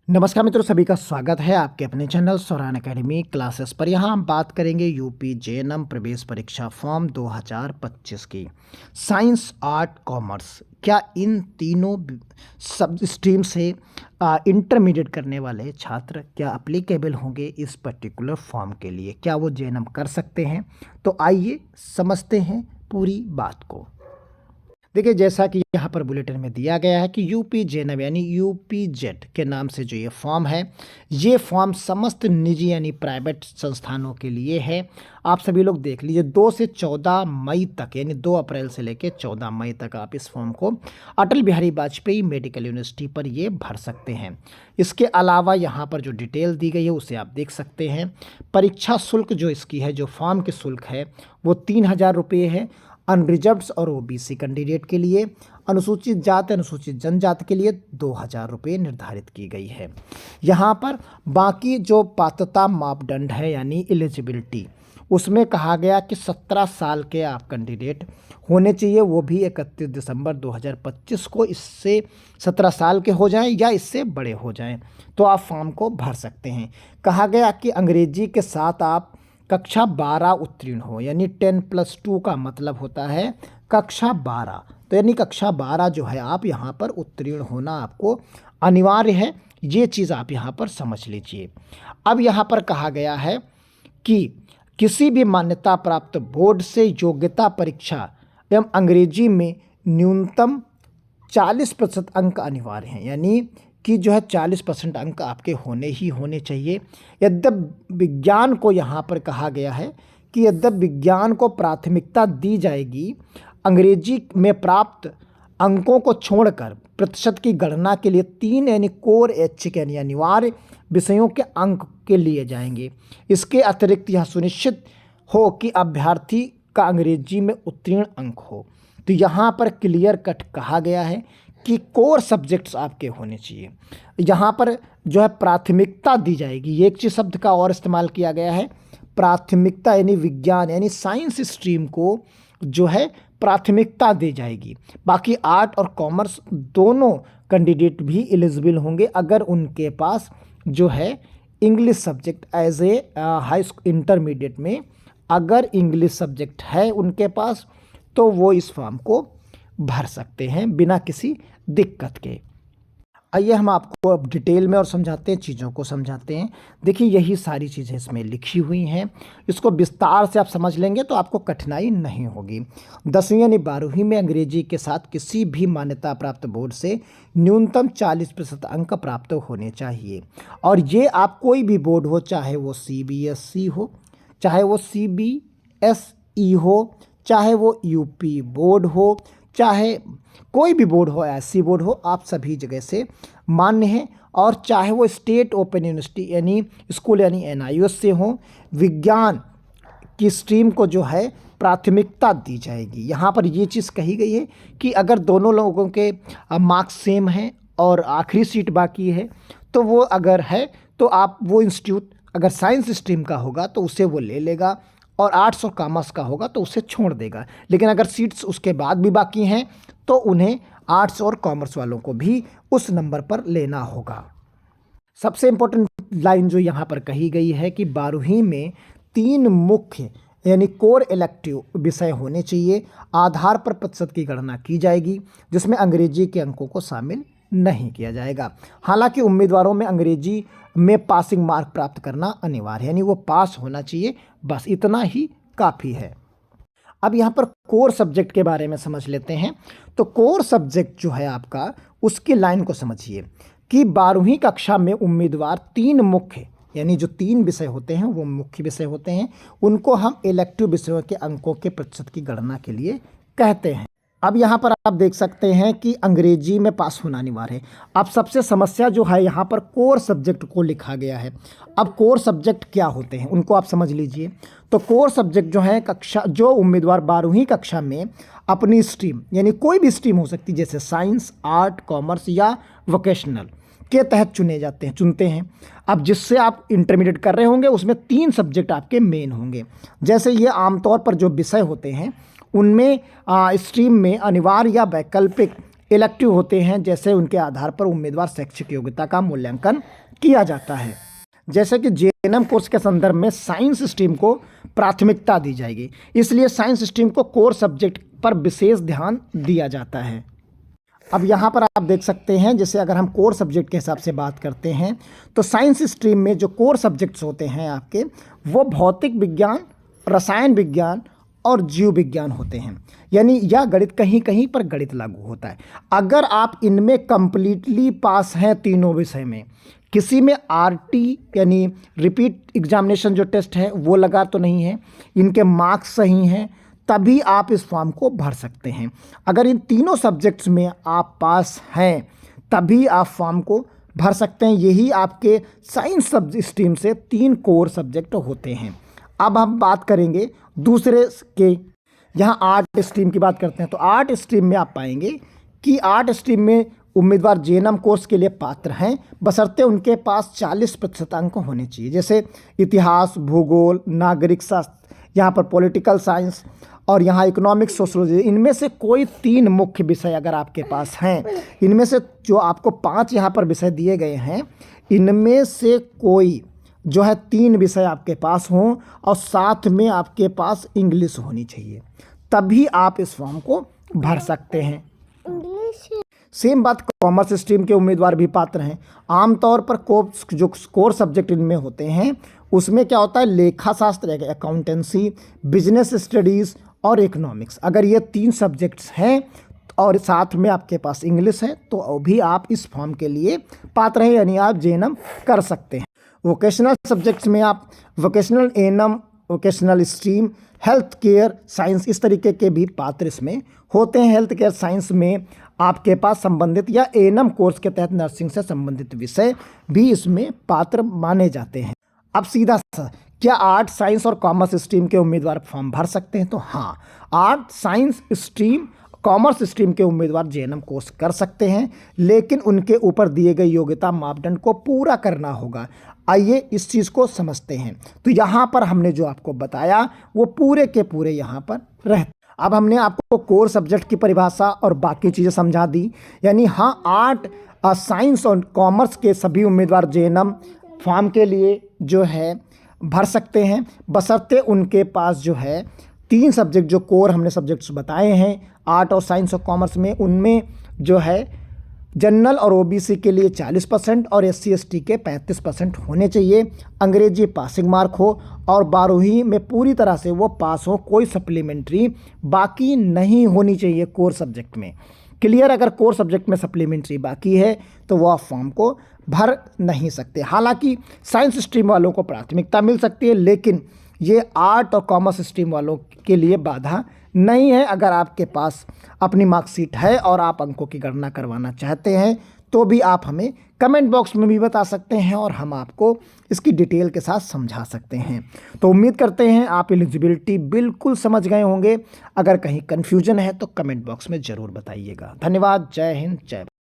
नमस्कार मित्रों, सभी का स्वागत है आपके अपने चैनल सौरान एकेडमी क्लासेस पर। यहाँ हम बात करेंगे यूपी जेएनएम प्रवेश परीक्षा फॉर्म 2025 की। साइंस, आर्ट, कॉमर्स, क्या इन तीनों सब स्ट्रीम से इंटरमीडिएट करने वाले छात्र क्या एप्लीकेबल होंगे इस पर्टिकुलर फॉर्म के लिए? क्या वो जेएनएम कर सकते हैं? तो आइए समझते हैं पूरी बात को। देखिए, जैसा कि यहाँ पर बुलेटिन में दिया गया है कि यूपी जेएनएम यानी यूपी जेट के नाम से जो ये फॉर्म है, ये फॉर्म समस्त निजी यानी प्राइवेट संस्थानों के लिए है। आप सभी लोग देख लीजिए, 2 से 14 मई तक यानी 2 अप्रैल से लेकर 14 मई तक आप इस फॉर्म को अटल बिहारी वाजपेयी मेडिकल यूनिवर्सिटी पर ये भर सकते हैं। इसके अलावा यहाँ पर जो डिटेल दी गई है उसे आप देख सकते हैं। परीक्षा शुल्क जो इसकी है, जो फॉर्म की शुल्क है, वो 3000 रुपये है। अनरिजर्व्ड और ओबीसी कैंडिडेट के लिए, अनुसूचित जाति अनुसूचित जनजाति के लिए 2000 रुपये निर्धारित की गई है। यहाँ पर बाकी जो पात्रता मापदंड है यानी एलिजिबिलिटी, उसमें कहा गया कि 17 साल के आप कैंडिडेट होने चाहिए, वो भी 31 दिसंबर 2025 को इससे 17 साल के हो जाएं या इससे बड़े हो जाएं तो आप फॉर्म को भर सकते हैं। कहा गया कि अंग्रेजी के साथ आप कक्षा 12 उत्तीर्ण हो, यानी 10+2 का मतलब होता है कक्षा 12। तो यानी कक्षा 12 जो है आप यहाँ पर उत्तीर्ण होना आपको अनिवार्य है। ये चीज़ आप यहाँ पर समझ लीजिए। अब यहाँ पर कहा गया है कि किसी भी मान्यता प्राप्त बोर्ड से योग्यता परीक्षा एवं अंग्रेजी में न्यूनतम 40% अंक अनिवार्य हैं, यानी कि जो है 40% अंक आपके होने ही होने चाहिए। यद्यपि विज्ञान को यहाँ पर कहा गया है कि यद्यपि विज्ञान को प्राथमिकता दी जाएगी, अंग्रेजी में प्राप्त अंकों को छोड़कर प्रतिशत की गणना के लिए 3 यानी कोर ऐच्छिक यानी अनिवार्य विषयों के अंक के लिए जाएंगे। इसके अतिरिक्त यह सुनिश्चित हो कि अभ्यर्थी का अंग्रेजी में उत्तीर्ण अंक हो। तो यहाँ पर क्लियर कट कहा गया है कि कोर सब्जेक्ट्स आपके होने चाहिए। यहाँ पर जो है प्राथमिकता दी जाएगी, ये एक चीज़ शब्द का और इस्तेमाल किया गया है, प्राथमिकता यानी विज्ञान यानी साइंस स्ट्रीम को जो है प्राथमिकता दी जाएगी। बाकी आर्ट और कॉमर्स दोनों कैंडिडेट भी एलिजिबल होंगे अगर उनके पास जो है English subject as a high intermediate में अगर इंग्लिश सब्जेक्ट है उनके पास, तो वो इस फॉर्म को भर सकते हैं बिना किसी दिक्कत के। आइए हम आपको अब डिटेल में और समझाते हैं, चीज़ों को समझाते हैं। देखिए, यही सारी चीज़ें इसमें लिखी हुई हैं, इसको विस्तार से आप समझ लेंगे तो आपको कठिनाई नहीं होगी। 10वीं यानी 12वीं में अंग्रेजी के साथ किसी भी मान्यता प्राप्त बोर्ड से न्यूनतम 40% अंक प्राप्त होने चाहिए। और ये आप कोई भी बोर्ड हो, चाहे वो CBSE हो, चाहे वो CBSE हो, चाहे वो यूपी बोर्ड हो, चाहे कोई भी बोर्ड हो, ऐसी बोर्ड हो, आप सभी जगह से मान्य हैं। और चाहे वो स्टेट ओपन यूनिवर्सिटी यानी स्कूल यानी NIOS से हो, विज्ञान की स्ट्रीम को जो है प्राथमिकता दी जाएगी। यहाँ पर ये चीज़ कही गई है कि अगर दोनों लोगों के मार्क्स सेम हैं और आखिरी सीट बाकी है, तो वो अगर है तो आप वो इंस्टीट्यूट अगर साइंस स्ट्रीम का होगा तो उसे वो ले लेगा, और आर्ट्स और कॉमर्स का होगा तो उसे छोड़ देगा। लेकिन अगर सीट्स उसके बाद भी बाकी हैं तो उन्हें आर्ट्स और कॉमर्स वालों को भी उस नंबर पर लेना होगा। सबसे इम्पोर्टेंट लाइन जो यहाँ पर कही गई है कि 12वीं में 3 मुख्य यानी कोर इलेक्टिव विषय होने चाहिए। आधार पर प्रतिशत की गणना की जाएगी, जिसमें अंग्रेजी के अंकों को शामिल नहीं किया जाएगा। हालांकि उम्मीदवारों में अंग्रेजी में पासिंग मार्क प्राप्त करना अनिवार्य है, यानी वो पास होना चाहिए, बस इतना ही काफ़ी है। अब यहाँ पर कोर सब्जेक्ट के बारे में समझ लेते हैं। तो कोर सब्जेक्ट जो है आपका, उसकी लाइन को समझिए कि 12वीं कक्षा में उम्मीदवार 3 मुख्य यानी जो 3 विषय होते हैं वो मुख्य विषय होते हैं, उनको हम इलेक्टिव विषयों के अंकों के प्रतिशत की गणना के लिए कहते हैं। अब यहाँ पर आप देख सकते हैं कि अंग्रेजी में पास होना अनिवार्य है। अब सबसे समस्या जो है यहाँ पर कोर सब्जेक्ट को लिखा गया है। अब कोर सब्जेक्ट क्या होते हैं उनको आप समझ लीजिए। तो कोर सब्जेक्ट जो है कक्षा जो उम्मीदवार 12वीं कक्षा में अपनी स्ट्रीम यानी कोई भी स्ट्रीम हो सकती है, जैसे साइंस, आर्ट, कॉमर्स या वोकेशनल के तहत चुनते हैं। अब जिससे आप इंटरमीडिएट कर रहे होंगे उसमें 3 सब्जेक्ट आपके मेन होंगे। जैसे ये आमतौर पर जो विषय होते हैं उनमें स्ट्रीम में अनिवार्य या वैकल्पिक इलेक्टिव होते हैं, जैसे उनके आधार पर उम्मीदवार शैक्षिक योग्यता का मूल्यांकन किया जाता है। जैसे कि जेएनएम कोर्स के संदर्भ में साइंस स्ट्रीम को प्राथमिकता दी जाएगी, इसलिए साइंस स्ट्रीम को कोर सब्जेक्ट पर विशेष ध्यान दिया जाता है। अब यहाँ पर आप देख सकते हैं, जैसे अगर हम कोर सब्जेक्ट के हिसाब से बात करते हैं तो साइंस स्ट्रीम में जो कोर सब्जेक्ट्स होते हैं आपके, वो भौतिक विज्ञान, रसायन विज्ञान और जीव विज्ञान होते हैं। यानी यह गणित कहीं कहीं पर गणित लागू होता है। अगर आप इनमें कंप्लीटली पास हैं तीनों विषय में, किसी में आरटी यानी रिपीट एग्जामिनेशन जो टेस्ट है वो लगा तो नहीं है, इनके मार्क्स सही हैं, तभी आप इस फॉर्म को भर सकते हैं। अगर इन तीनों सब्जेक्ट्स में आप पास हैं तभी आप फॉर्म को भर सकते हैं। यही आपके साइंस स्ट्रीम से 3 कोर सब्जेक्ट होते हैं। अब हम बात करेंगे दूसरे के, यहाँ आर्ट स्ट्रीम की बात करते हैं। तो आर्ट स्ट्रीम में आप पाएंगे कि आर्ट स्ट्रीम में उम्मीदवार जेएनएम कोर्स के लिए पात्र हैं, बशर्ते उनके पास 40% अंक होने चाहिए। जैसे इतिहास, भूगोल, नागरिक शास्त्र, यहाँ पर पॉलिटिकल साइंस और यहाँ इकोनॉमिक्स, सोशोलॉजी, इनमें से कोई 3 मुख्य विषय अगर आपके पास हैं, इनमें से जो आपको 5 यहाँ पर विषय दिए गए हैं, इनमें से कोई जो है 3 विषय आपके पास हों और साथ में आपके पास इंग्लिश होनी चाहिए, तभी आप इस फॉर्म को भर सकते हैं। सेम बात कॉमर्स स्ट्रीम के उम्मीदवार भी पात्र हैं। आमतौर पर जो कोर सब्जेक्ट इनमें होते हैं उसमें क्या होता है, लेखा शास्त्र, अकाउंटेंसी, बिजनेस स्टडीज़ और इकोनॉमिक्स। अगर ये 3 सब्जेक्ट्स हैं और साथ में आपके पास इंग्लिश है तो भी आप इस फॉर्म के लिए पात्र हैं, यानी आप जेएनएम कर सकते हैं। वोकेशनल सब्जेक्ट्स में आप vocational ANM, vocational stream, health care science, इस तरीके के भी पात्र इसमें होते हैं। हेल्थ केयर साइंस में आपके पास संबंधित या एएनएम कोर्स के तहत नर्सिंग से संबंधित विषय भी इसमें पात्र माने जाते हैं। अब सीधा सा, क्या आर्ट, साइंस और कॉमर्स स्ट्रीम के उम्मीदवार फॉर्म भर सकते हैं? तो हाँ, art, science stream, commerce stream के उम्मीदवार जेएनएम कोर्स कर सकते हैं, लेकिन उनके ऊपर दिए गए योग्यता मापदंड को पूरा करना होगा। आइए इस चीज़ को समझते हैं। तो यहाँ पर हमने जो आपको बताया वो पूरे के पूरे यहाँ पर रहते। अब हमने आपको कोर सब्जेक्ट की परिभाषा और बाकी चीज़ें समझा दी। यानी हाँ, आर्ट, साइंस और कॉमर्स के सभी उम्मीदवार जेएनएम फॉर्म के लिए जो है भर सकते हैं, बशर्ते उनके पास जो है 3 सब्जेक्ट जो कोर हमने सब्जेक्ट्स बताए हैं आर्ट और साइंस और कॉमर्स में, उनमें जो है जनरल और ओबीसी के लिए 40% और एससी एसटी के 35% होने चाहिए। अंग्रेजी पासिंग मार्क हो और 12वीं में पूरी तरह से वो पास हो, कोई सप्लीमेंट्री बाकी नहीं होनी चाहिए कोर सब्जेक्ट में। क्लियर? अगर कोर सब्जेक्ट में सप्लीमेंट्री बाकी है तो वह फॉर्म को भर नहीं सकते। हालांकि साइंस स्ट्रीम वालों को प्राथमिकता मिल सकती है, लेकिन ये आर्ट और कॉमर्स स्ट्रीम वालों के लिए बाधा नहीं है। अगर आपके पास अपनी मार्कशीट है और आप अंकों की गणना करवाना चाहते हैं तो भी आप हमें कमेंट बॉक्स में भी बता सकते हैं और हम आपको इसकी डिटेल के साथ समझा सकते हैं। तो उम्मीद करते हैं आप एलिजिबिलिटी बिल्कुल समझ गए होंगे। अगर कहीं कन्फ्यूजन है तो कमेंट बॉक्स में ज़रूर बताइएगा। धन्यवाद। जय हिंद, जय भारत।